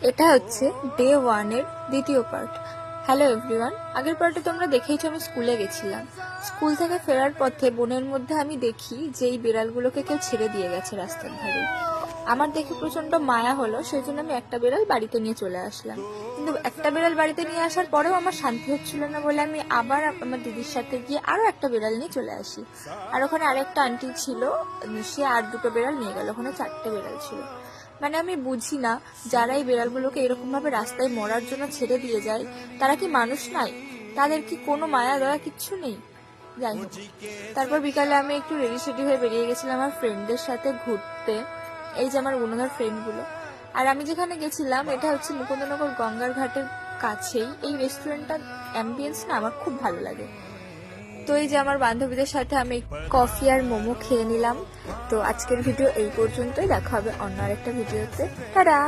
এটা হচ্ছে ডে 1 এর দ্বিতীয় পার্ট। হ্যালো এভরিওয়ান, আগের পার্টে তোমরা দেখেইছো আমি স্কুলে গেছিলাম। স্কুল থেকে ফেরার পথে বনের মধ্যে আমি দেখি যে এই বিড়ালগুলোকে কেউ ছেড়ে দিয়ে গেছে রাস্তার ধারে। আমার দেখে প্রচন্ড মায়া হলো, সেই জন্য আমি একটা বিড়াল বাড়িতে নিয়ে চলে আসলাম। কিন্তু একটা বিড়াল বাড়িতে নিয়ে আসার পরেও আমার শান্তি হচ্ছিল না বলে আমি আবার আমার দিদির সাথে গিয়ে আরো একটা বিড়াল নিয়ে চলে আসি। আর ওখানে আরেকটা আন্টি ছিল, সে আর দুটো বিড়াল নিয়ে গেল, ওখানে 4টে বিড়াল ছিল। মানে আমি বুঝি না, যারা এই বিড়ালগুলোকে এরকম ভাবে রাস্তায় মরার জন্য ছেড়ে দিয়ে যায়, তারা কি মানুষ নাই? তাদের কি কোনো মায়া দয়া কিচ্ছু নেই? যাই হোক, তারপর বিকালে আমি একটু রেডি সেডি হয়ে বেরিয়ে গেছিলাম আমার ফ্রেন্ডদের সাথে ঘুরতে। এই যে আমার গুণধর ফ্রেন্ডগুলো। আর আমি যেখানে গেছিলাম এটা হচ্ছে মুকুন্দনগর গঙ্গার ঘাটের কাছেই। এই রেস্টুরেন্টটার অ্যাম্বিয়েন্স না আমার খুব ভালো লাগে। তো এই যে আমার বান্ধবীদের সাথে আমি কফি আর মোমো খেয়ে নিলাম। তো আজকের ভিডিও এই পর্যন্তই, দেখা হবে অন্য আরেকটা ভিডিওতে। টাটা।